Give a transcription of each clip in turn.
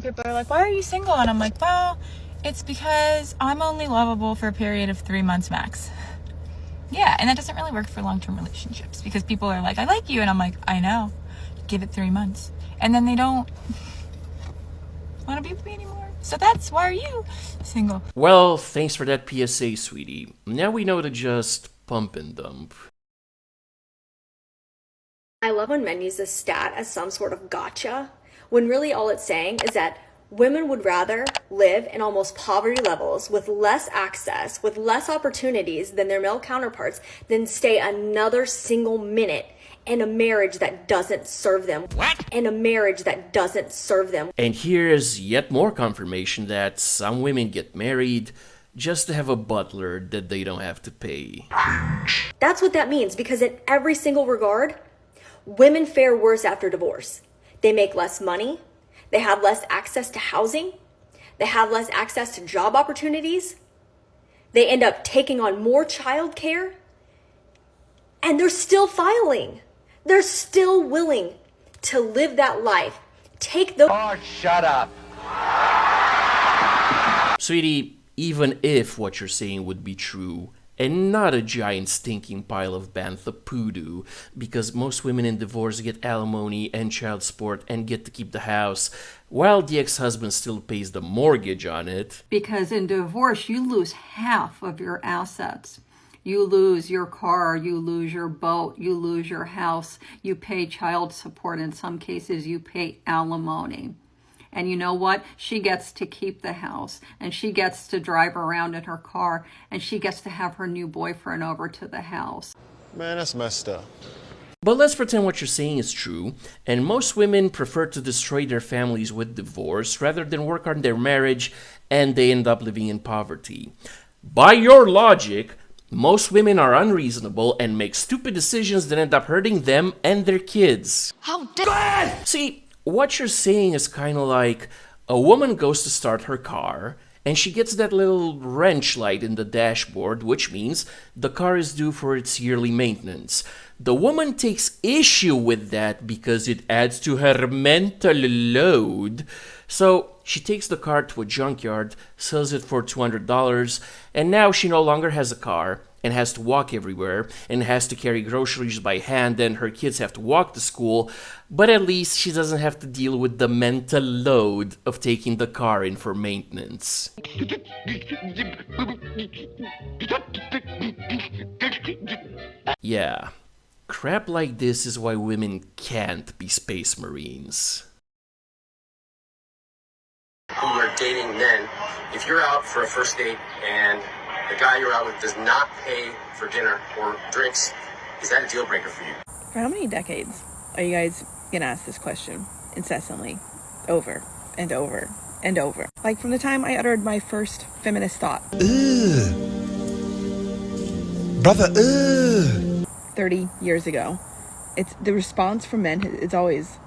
People are like, why are you single? And I'm like, well, it's because I'm only lovable for a period of 3 months max. Yeah, and that doesn't really work for long-term relationships because people are like, I like you. And I'm like, I know. Give it 3 months. And then they don't want to be with me anymore. So that's why are you single? Well, thanks for that PSA, sweetie. Now we know to just pump and dump. I love when men use this stat as some sort of gotcha, when really all it's saying is that women would rather live in almost poverty levels with less access, with less opportunities than their male counterparts, than stay another single minute in a marriage that doesn't serve them. What? In a marriage that doesn't serve them. And here's yet more confirmation that some women get married just to have a butler that they don't have to pay. That's what that means, because in every single regard, women fare worse after divorce. They make less money. They have less access to housing. They have less access to job opportunities. They end up taking on more childcare. And they're still filing. They're still willing to live that life. Take the... Oh, shut up. Sweetie, even if what you're saying would be true, and not a giant stinking pile of bantha poodoo, because most women in divorce get alimony and child support and get to keep the house, while the ex-husband still pays the mortgage on it. Because in divorce, you lose half of your assets. You lose your car, you lose your boat, you lose your house, you pay child support. In some cases, you pay alimony. And you know what? She gets to keep the house, and she gets to drive around in her car, and she gets to have her new boyfriend over to the house. Man, that's messed up. But let's pretend what you're saying is true, and most women prefer to destroy their families with divorce rather than work on their marriage, and they end up living in poverty. By your logic, most women are unreasonable and make stupid decisions that end up hurting them and their kids. How dare... See, what you're saying is kind of like a woman goes to start her car and she gets that little wrench light in the dashboard, which means the car is due for its yearly maintenance. The woman takes issue with that because it adds to her mental load. So she takes the car to a junkyard, sells it for $200, and now she no longer has a car and has to walk everywhere and has to carry groceries by hand, and her kids have to walk to school, but at least she doesn't have to deal with the mental load of taking the car in for maintenance. Yeah, crap like this is why women can't be space marines. Who are dating men, if you're out for a first date and the guy you're out with does not pay for dinner or drinks, is that a deal breaker for you? For how many decades are you guys gonna ask this question incessantly, over and over and over? Like from the time I uttered my first feminist thought. Ugh. Brother, ugh. 30 years ago. It's the response from men, it's always,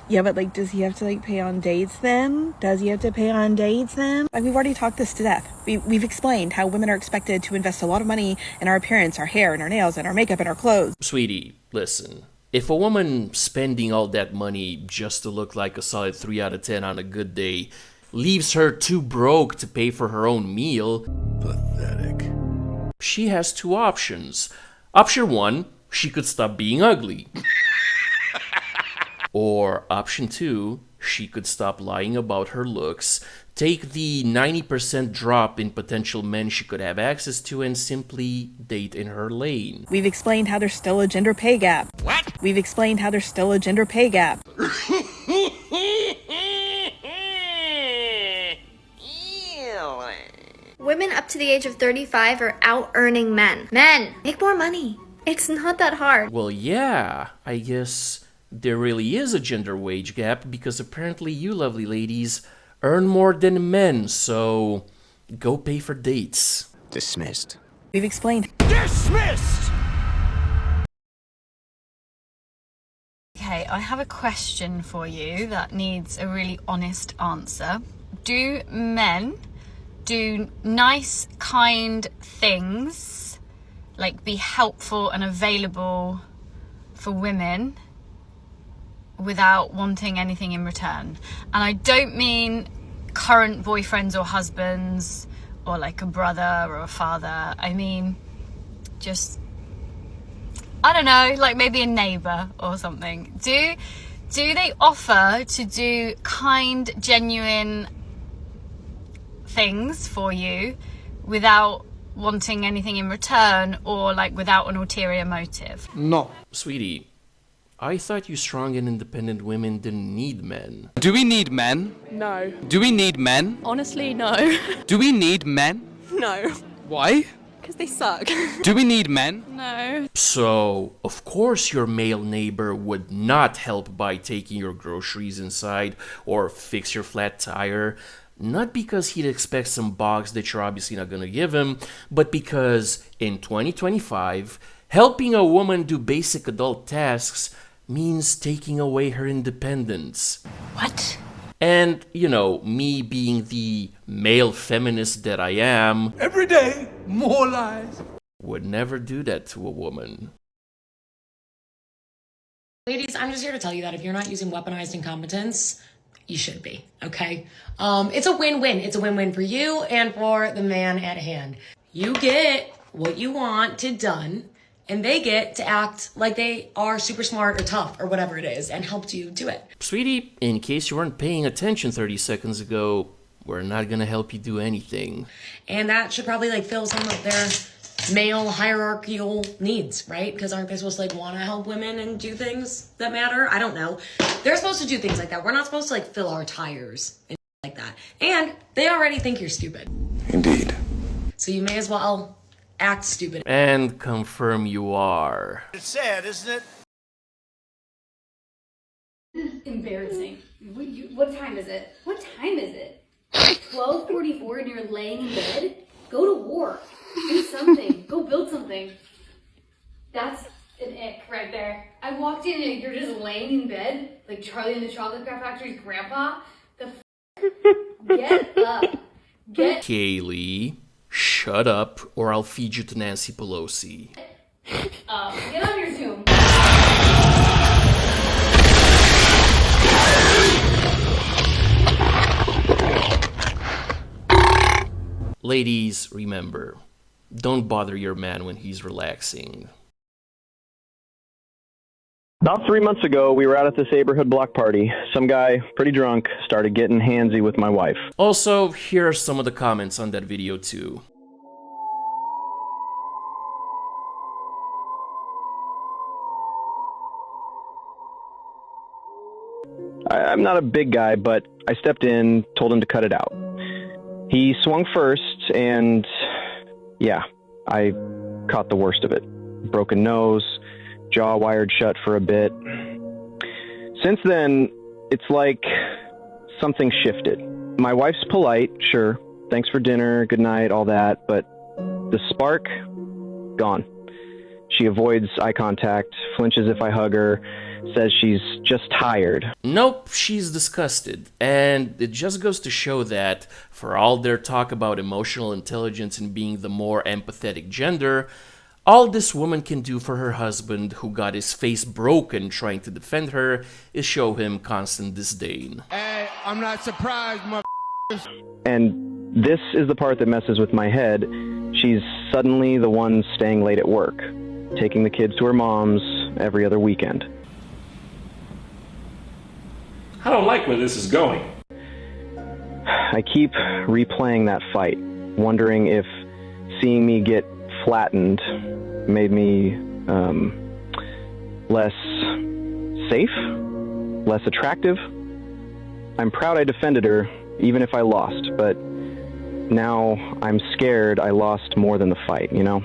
yeah, but like, does he have to like pay on dates then? Does he have to pay on dates then? Like, we've already talked this to death. We've explained how women are expected to invest a lot of money in our appearance, our hair, and our nails, and our makeup, and our clothes. Sweetie, listen. If a woman spending all that money just to look like a solid 3 out of 10 on a good day leaves her too broke to pay for her own meal, Pathetic. she has two options. Option 1, she could stop being ugly. Or option 2, she could stop lying about her looks, take the 90% drop in potential men she could have access to, and simply date in her lane. We've explained how there's still a gender pay gap. What? We've explained how there's still a gender pay gap. Women up to the age of 35 are out-earning men. Men, make more money. It's not that hard. Well, yeah, I guess there really is a gender wage gap because apparently you lovely ladies earn more than men, so go pay for dates. Dismissed. We've explained. Dismissed! Okay, I have a question for you that needs a really honest answer. Do men do nice, kind things, like be helpful and available for women, without wanting anything in return. And I don't mean current boyfriends or husbands or like a brother or a father. I mean just, I don't know, like maybe a neighbor or something. Do they offer to do kind, genuine things for you without wanting anything in return, or like without an ulterior motive? No. Sweetie, I thought you strong and independent women didn't need men. Do we need men? No. Do we need men? Honestly, no. Do we need men? No. Why? Because they suck. Do we need men? No. So, of course your male neighbor would not help by taking your groceries inside or fix your flat tire. Not because he'd expect some box that you're obviously not gonna give him, but because in 2025, helping a woman do basic adult tasks means taking away her independence. What? And, you know, me being the male feminist that I am, Every day, more lies. would never do that to a woman. Ladies, I'm just here to tell you that if you're not using weaponized incompetence, you should be, okay? It's a win-win. It's a win-win for you and for the man at hand. You get what you want done, and they get to act like they are super smart or tough or whatever it is and helped you do it. Sweetie, in case you weren't paying attention 30 seconds ago, we're not gonna help you do anything. And that should probably like fill some of their male hierarchical needs, right? Because aren't they supposed to like want to help women and do things that matter? I don't know. They're supposed to do things like that. We're not supposed to like fill our tires and like that. And they already think you're stupid. Indeed. So you may as well act stupid. And confirm you are. It's sad, isn't it? Embarrassing. What time is it? What time is it? 12:44 and you're laying in bed? Go to war. Do something. Go build something. That's an ick right there. I walked in and you're just laying in bed like Charlie and the Chocolate Factory's grandpa. Get up. Kaylee, shut up or I'll feed you to Nancy Pelosi. Get on your Zoom. Ladies, remember, don't bother your man when he's relaxing. About 3 months ago, we were out at this neighborhood block party. Some guy, pretty drunk, started getting handsy with my wife. Also, here are some of the comments on that video too. I'm not a big guy, but I stepped in, told him to cut it out. He swung first, and yeah, I caught the worst of it. Broken nose, jaw wired shut for a bit. Since then, it's like something shifted. My wife's polite, sure, thanks for dinner, good night, all that, but the spark, gone. She avoids eye contact, flinches if I hug her, says she's just tired. Nope, she's disgusted. And it just goes to show that, for all their talk about emotional intelligence and being the more empathetic gender, all this woman can do for her husband, who got his face broken trying to defend her, is show him constant disdain. Hey, I'm not surprised, And this is the part that messes with my head. She's suddenly the one staying late at work, taking the kids to her mom's every other weekend. I don't like where this is going. I keep replaying that fight, wondering if seeing me get flattened made me less safe, less attractive. I'm proud I defended her, even if I lost, but now I'm scared I lost more than the fight, you know?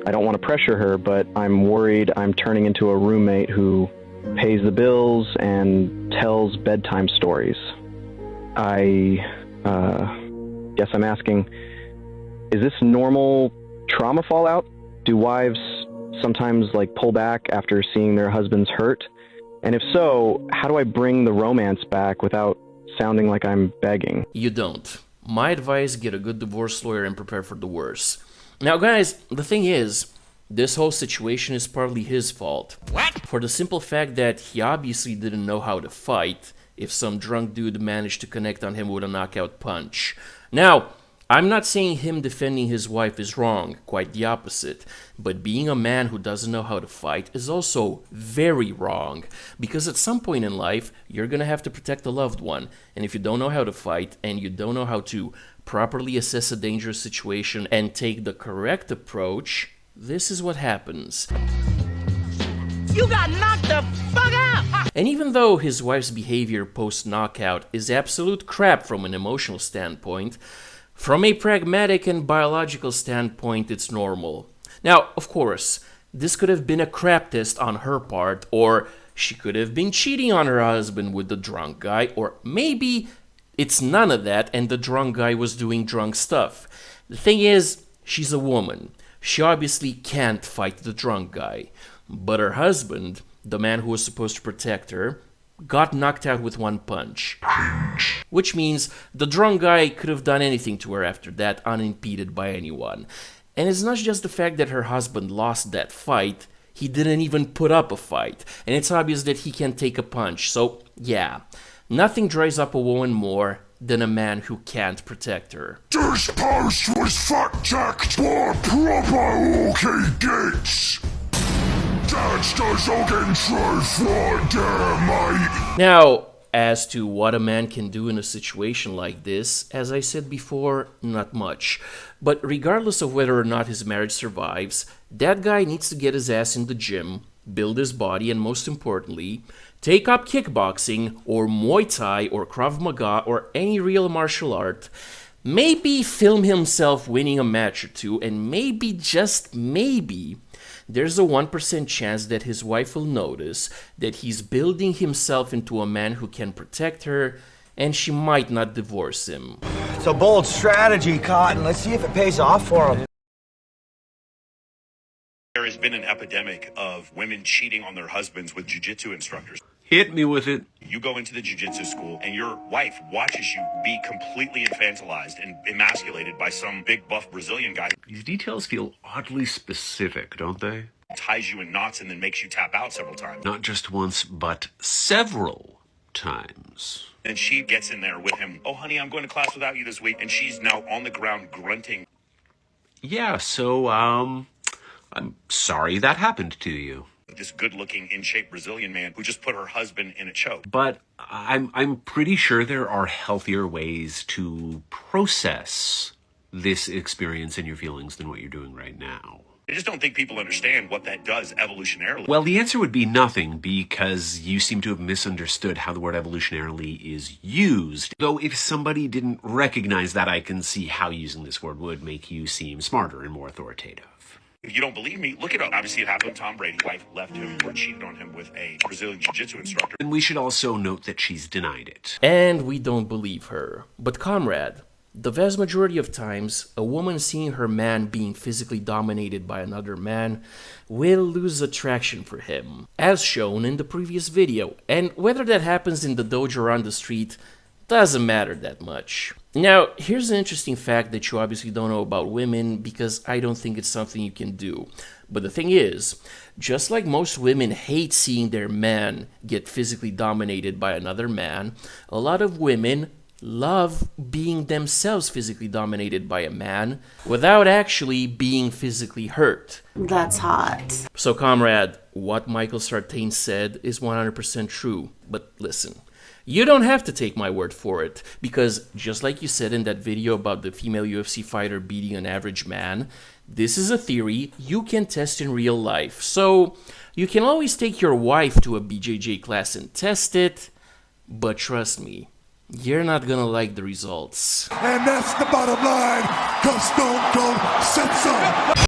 I don't want to pressure her, but I'm worried I'm turning into a roommate who pays the bills and tells bedtime stories. I guess I'm asking, is this normal trauma fallout? Do wives sometimes like pull back after seeing their husbands hurt? And if so, how do I bring the romance back without sounding like I'm begging? You don't. My advice, get a good divorce lawyer and prepare for the worst. Now guys, the thing is, This whole situation is partly his fault. What? For the simple fact that he obviously didn't know how to fight if some drunk dude managed to connect on him with a knockout punch. Now, I'm not saying him defending his wife is wrong, quite the opposite, but being a man who doesn't know how to fight is also very wrong, because at some point in life, you're gonna have to protect a loved one, and if you don't know how to fight, and you don't know how to properly assess a dangerous situation and take the correct approach, this is what happens. You got knocked the fuck out! And even though his wife's behavior post-knockout is absolute crap from an emotional standpoint, from a pragmatic and biological standpoint, it's normal. Now, of course, this could have been a crap test on her part, or she could have been cheating on her husband with the drunk guy, or maybe it's none of that and the drunk guy was doing drunk stuff. The thing is, she's a woman. She obviously can't fight the drunk guy. But her husband, the man who was supposed to protect her, got knocked out with one punch. Which means the drunk guy could have done anything to her after that, unimpeded by anyone. And it's not just the fact that her husband lost that fight, he didn't even put up a fight. And it's obvious that he can take a punch. So, yeah, nothing dries up a woman more than a man who can't protect her. This post was fact-checked by proper OK Gates. That's the fucking truth right there, mate. Now, as to what a man can do in a situation like this, as I said before, not much. But regardless of whether or not his marriage survives, that guy needs to get his ass in the gym, build his body, and most importantly, take up kickboxing, or Muay Thai, or Krav Maga, or any real martial art. Maybe film himself winning a match or two, and maybe, just maybe, there's a 1% chance that his wife will notice that he's building himself into a man who can protect her, and she might not divorce him. It's a bold strategy, Cotton. Let's see if it pays off for him. There has been an epidemic of women cheating on their husbands with jiu-jitsu instructors. Hit me with it. You go into the jiu-jitsu school and your wife watches you be completely infantilized and emasculated by some big buff Brazilian guy. These details feel oddly specific, don't they? Ties you in knots and then makes you tap out several times. Not just once, but several times. And she gets in there with him. Oh, honey, I'm going to class without you this week. And she's now on the ground grunting. Yeah, so, I'm sorry that happened to you. This good-looking, in-shape Brazilian man who just put her husband in a choke. But I'm pretty sure there are healthier ways to process this experience and your feelings than what you're doing right now. I just don't think people understand what that does evolutionarily. Well, the answer would be nothing, because you seem to have misunderstood how the word evolutionarily is used. Though if somebody didn't recognize that, I can see how using this word would make you seem smarter and more authoritative. If you don't believe me, look it up. Obviously, it happened. Tom Brady's wife left him or cheated on him with a Brazilian jiu-jitsu instructor. And we should also note that she's denied it. And we don't believe her. But comrade, the vast majority of times, a woman seeing her man being physically dominated by another man will lose attraction for him, as shown in the previous video. And whether that happens in the dojo or on the street doesn't matter that much. Now, here's an interesting fact that you obviously don't know about women, because I don't think it's something you can do. But the thing is, just like most women hate seeing their man get physically dominated by another man, a lot of women love being themselves physically dominated by a man without actually being physically hurt. That's hot. So, comrade, what Michael Sartain said is 100% true. But listen, you don't have to take my word for it, because just like you said in that video about the female UFC fighter beating an average man, this is a theory you can test in real life. So you can always take your wife to a BJJ class and test it, but trust me, you're not gonna like the results. And that's the bottom line, 'cause Stone Cold said so.